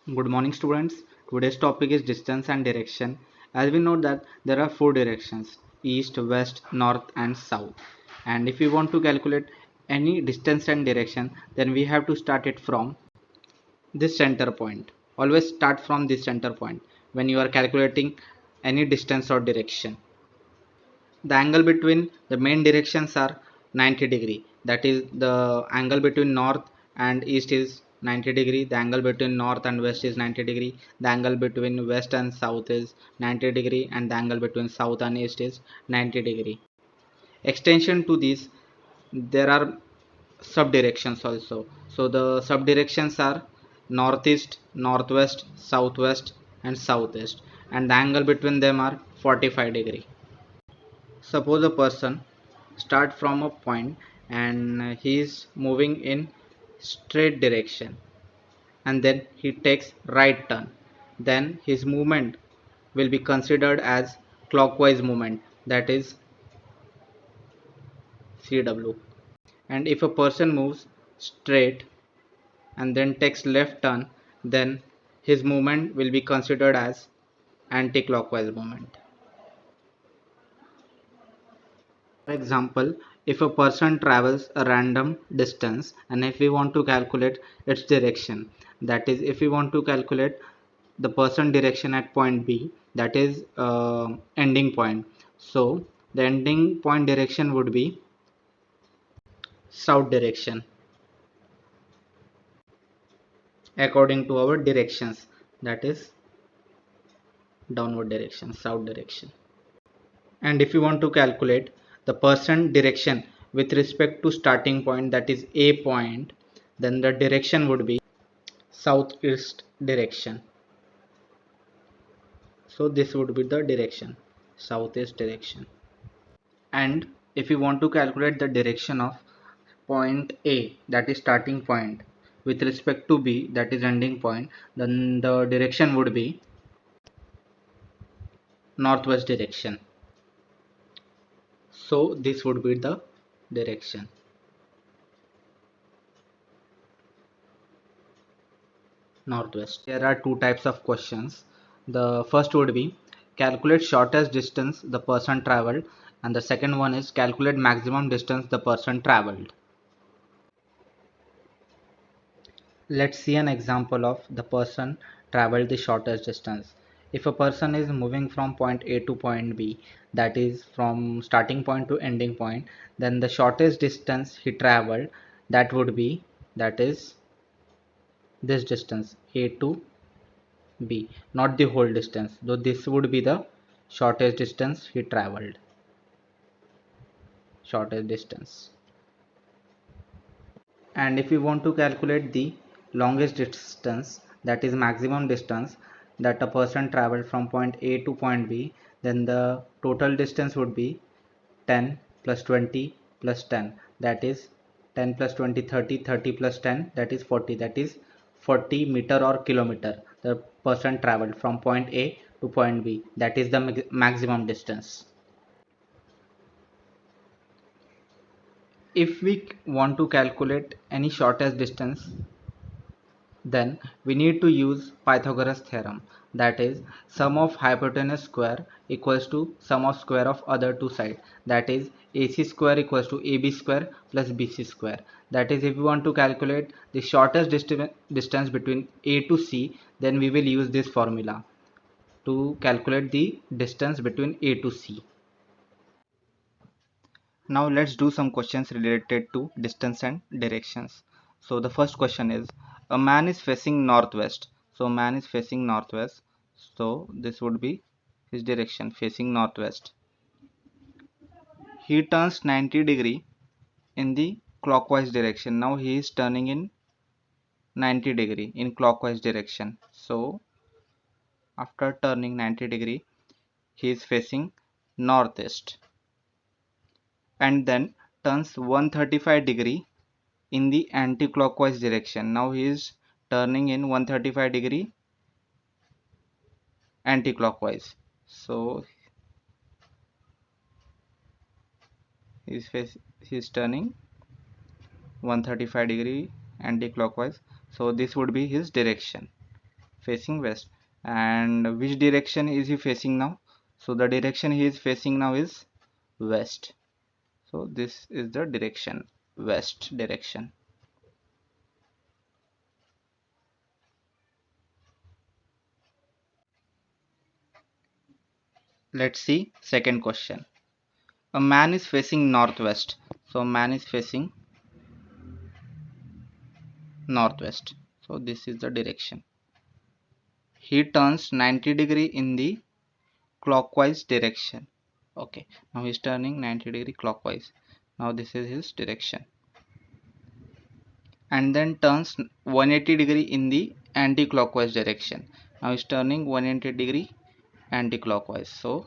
Good morning students. Today's topic is distance and direction. As we know that there are four directions: east, west, north and south. And if we want to calculate any distance and direction, then we have to start it from this center point. Always start from this center point when you are calculating any distance or direction. The angle between the main directions are 90 degree. That is, the angle between north and east is 90 degree. The angle between north and west is 90 degree. The angle between west and south is 90 degree, and the angle between south and east is 90 degree. Extension to this, there are sub directions also. So the sub directions are northeast, northwest, southwest and southeast, and the angle between them are 45 degree. Suppose a person start from a point and he is moving in straight direction, and then he takes right turn, then his movement will be considered as clockwise movement, that is CW. And if a person moves straight and then takes left turn, then his movement will be considered as anti-clockwise movement. For example, if a person travels a random distance and if we want to calculate its direction, that is, if we want to calculate the person direction at point B, that is ending point. So the ending point direction would be south direction according to our directions, that is downward direction, south direction. And if you want to calculate the person direction with respect to starting point, that is A point, then the direction would be southeast direction. So this would be the direction, southeast direction. And if you want to calculate the direction of point A, that is starting point, with respect to B, that is ending point, then the direction would be northwest direction. So this would be the direction. Northwest. There are two types of questions. The first would be calculate shortest distance the person traveled, and the second one is calculate maximum distance the person traveled. Let's see an example of the person traveled the shortest distance. If a person is moving from point A to point B, that is from starting point to ending point, then the shortest distance he traveled, that would be, that is this distance A to B, not the whole distance, though this would be the shortest distance he traveled. Shortest distance. And if we want to calculate the longest distance, that is maximum distance that a person traveled from point A to point B, then the total distance would be 10 plus 20 plus 10, that is 10 plus 20 30, 30 plus 10, that is 40, that is 40 meter or kilometer the person traveled from point A to point B, that is the maximum distance. If we want to calculate any shortest distance, then we need to use Pythagoras theorem, that is sum of hypotenuse square equals to sum of square of other two sides, that is AC square equals to AB square plus BC square. That is, if we want to calculate the shortest distance between A to C, then we will use this formula to calculate the distance between A to C. Now let's do some questions related to distance and directions. So the first question is, a man is facing northwest. So man is facing northwest. So this would be his direction, facing northwest. He turns 90 degree in the clockwise direction. Now he is turning in 90 degree in clockwise direction. So after turning 90 degree, he is facing northeast, and then turns 135 degree in the anti-clockwise direction. Now he is turning in 135 degree anti-clockwise. So he is turning 135 degree anti-clockwise. So this would be his direction. facing west. And which direction is he facing now? So the direction he is facing now is west. So this is the direction, west direction. Let's see second question. A man is facing northwest. So man is facing northwest. So this is the direction. He turns 90 degree in the clockwise direction. Okay, now he's turning 90 degree clockwise. Now this is his direction. And then turns 180 degree in the anti-clockwise direction. Now he's turning 180 degree anti-clockwise. So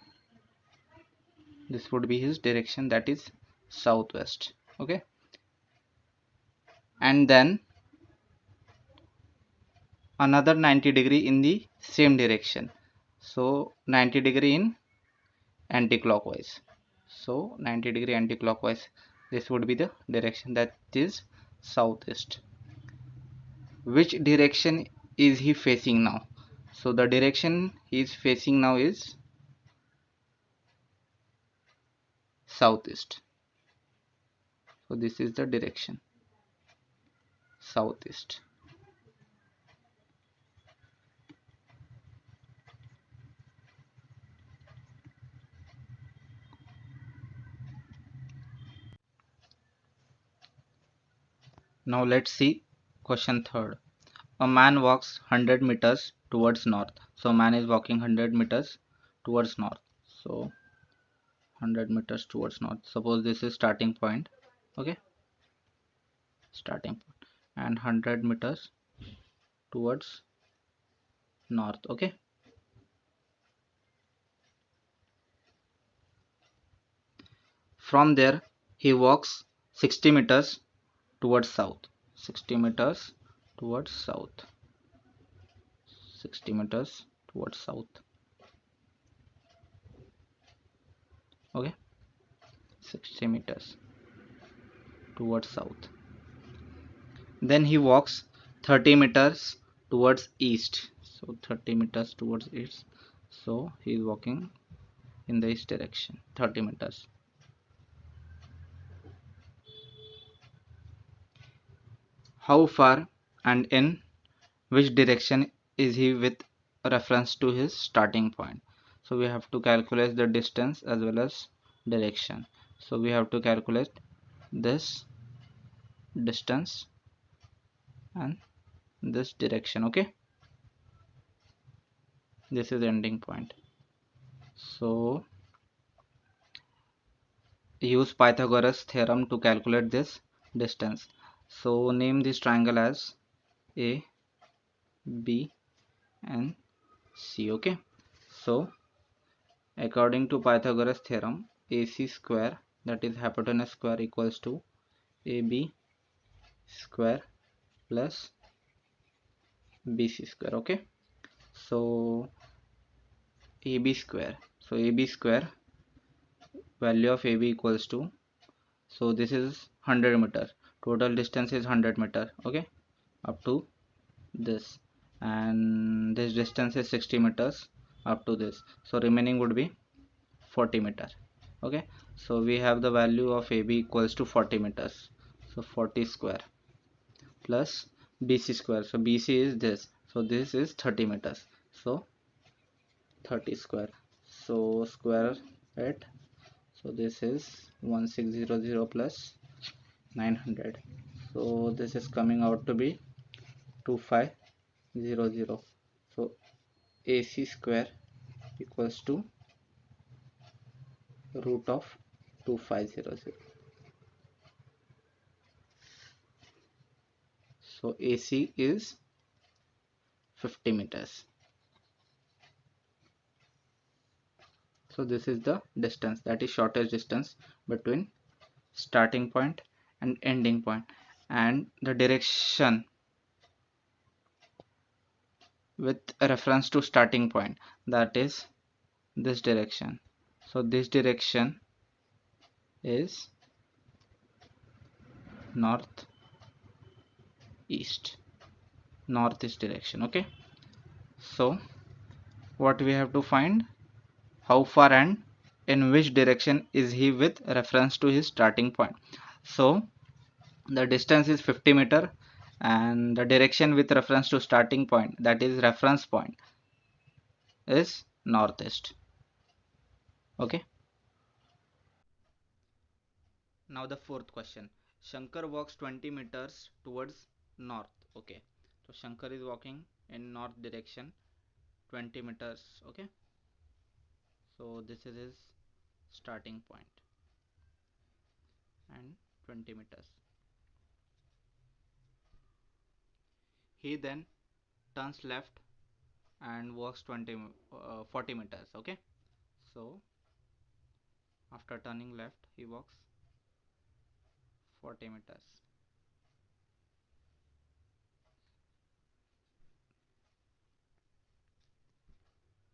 this would be his direction, that is southwest. Okay, and then another 90 degree in the same direction. So 90 degree in anti-clockwise. So 90 degree anti-clockwise, this would be the direction, that is southeast. Which direction is he facing now? So the direction he is facing now is southeast. So this is the direction, southeast. Now let's see question third. A man walks 100 meters towards north. So man is walking 100 meters towards north. So 100 meters towards north. Suppose this is starting point. Okay, starting point, and 100 meters towards north. Okay, from there he walks 60 meters towards south. 60 meters towards south. 60 meters towards south. Okay, 60 meters towards south. Then he walks 30 meters towards east. So 30 meters towards east. So he is walking in the east direction, 30 meters. How far and in which direction is he with reference to his starting point? So we have to calculate the distance as well as direction. So we have to calculate this distance and this direction. Okay, this is ending point. So use Pythagoras theorem to calculate this distance. So name this triangle as A, B and C. Okay, so according to Pythagoras theorem, AC square, that is hypotenuse square, equals to AB square plus BC square. Okay, so AB square, so AB square, value of AB equals to, so this is 100 meter, total distance is 100 meter. Okay, up to this, and this distance is 60 meters up to this, so remaining would be 40 meter. Okay, so we have the value of AB equals to 40 meters, so 40 square plus BC square, so BC is this, so this is 30 meters, so 30 square, so square it, so this is 1600 plus 900, so this is coming out to be 2500. So AC square equals to root of 2500. So AC is 50 meters. So this is the distance, that is shortest distance between starting point and ending point, and the direction with reference to starting point, that is this direction. So this direction is north east, northeast direction. Okay, So what we have to find, how far and in which direction is he with reference to his starting point. So the distance is 50 meter and the direction with reference to starting point, that is reference point, is northeast. Okay. Now the fourth question. Shankar walks 20 meters towards north. Okay. So Shankar is walking in north direction 20 meters. Okay. So this is his starting point and 20 meters. He then turns left and walks 40 meters. Okay. So after turning left, he walks 40 meters.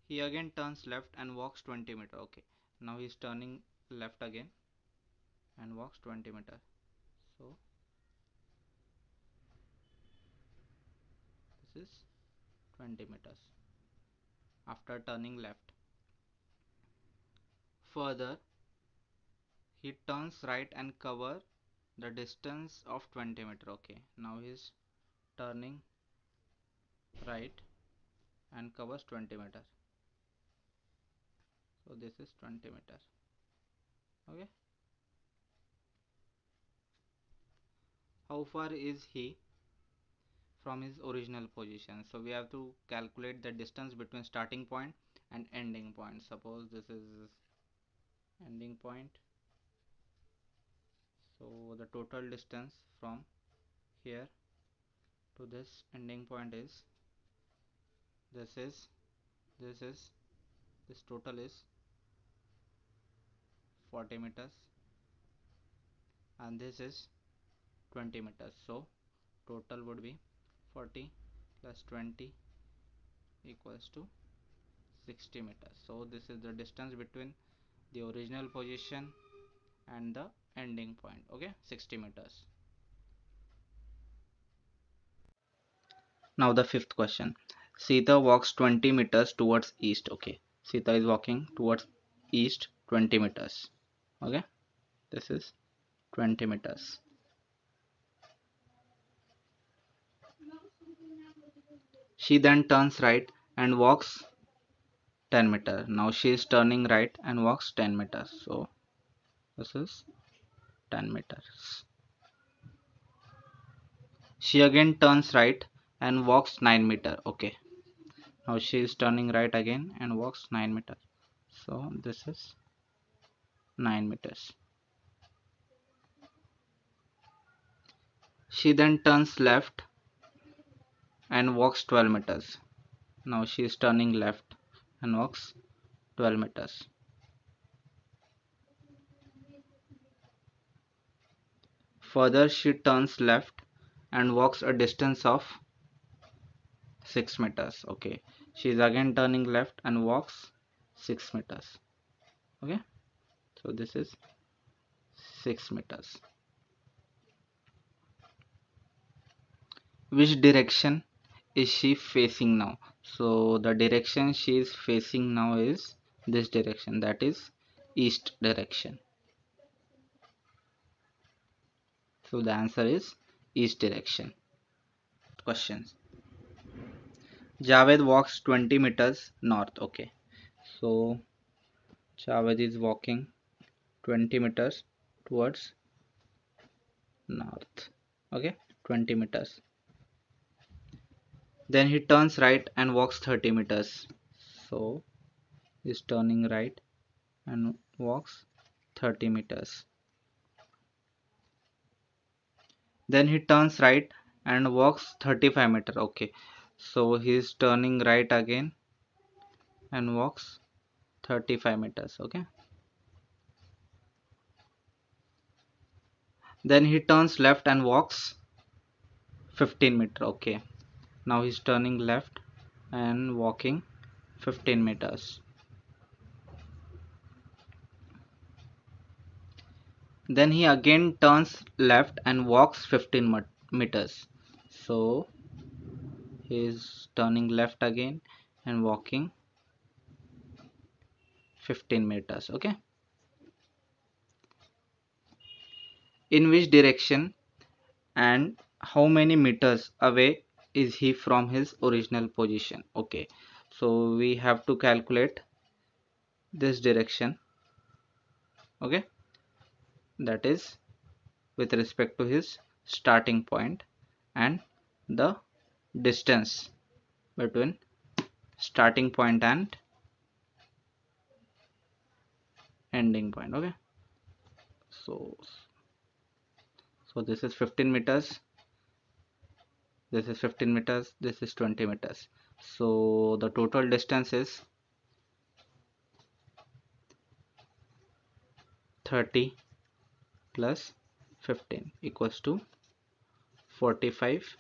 He again turns left and walks 20 meters. Okay. Now he's turning left again and walks 20 meters. So this is 20 meters after turning left. Further, he turns right and cover the distance of 20 meters. Okay, now he's turning right and covers 20 meters. So this is 20 meters. Okay. How far is he from his original position? So we have to calculate the distance between starting point and ending point. Suppose this is ending point. So the total distance from here to this ending point is this is this is this total is 40 meters and this is 20 meters. So total would be 40 plus 20 equals to 60 meters. So this is the distance between the original position and the ending point. Okay, 60 meters. Now the fifth question. Sita walks 20 meters towards east. Okay, Sita is walking towards east 20 meters. Okay, this is 20 meters. She then turns right and walks 10 meters. Now she is turning right and walks 10 meters. So this is 10 meters. She again turns right and walks 9 meters. Okay, now she is turning right again and walks 9 meters. So this is 9 meters. She then turns left and walks 12 meters. Now she is turning left and walks 12 meters. Further, she turns left and walks a distance of 6 meters. Okay, she is again turning left and walks 6 meters. Okay, so this is 6 meters. Which direction is she facing now? So the direction she is facing now is this direction, that is east direction. So the answer is east direction. Questions. Javed walks 20 meters north. Okay, so Javed is walking 20 meters towards north. Okay, 20 meters. Then he turns right and walks 30 meters. So he's turning right and walks 30 meters. Then he turns right and walks 35 meters. Okay, so he's turning right again and walks 35 meters. Okay, then he turns left and walks 15 meters. Okay, now he's turning left and walking 15 meters. Then he again turns left and walks 15 meters. So he is turning left again and walking 15 meters. Okay, in which direction and how many meters away is he from his original position? Okay, so we have to calculate this direction. Okay, that is with respect to his starting point and the distance between starting point and ending point. Okay, so this is 15 meters, this is 15 meters, this is 20 meters. So the total distance is 30 plus 15 equals to 45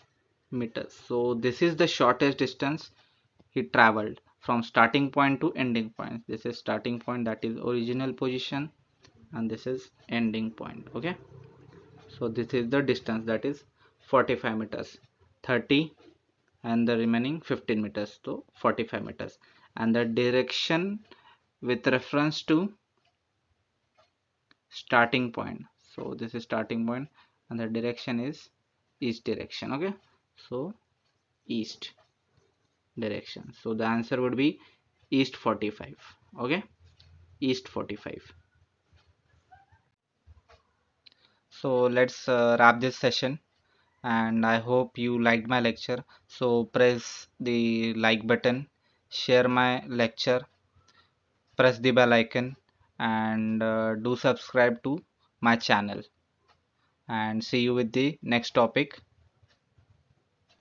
meters. So this is the shortest distance he traveled from starting point to ending point. This is starting point, that is original position, and this is ending point. Okay, so this is the distance, that is 45 meters, 30 and the remaining 15 meters, so 45 meters. And the direction with reference to starting point, so this is starting point and the direction is east direction. Okay, so east direction, so the answer would be east 45. Okay, east 45. So let's wrap this session, and I hope you liked my lecture. So press the like button, share my lecture, press the bell icon, and do subscribe to my channel, and see you with the next topic.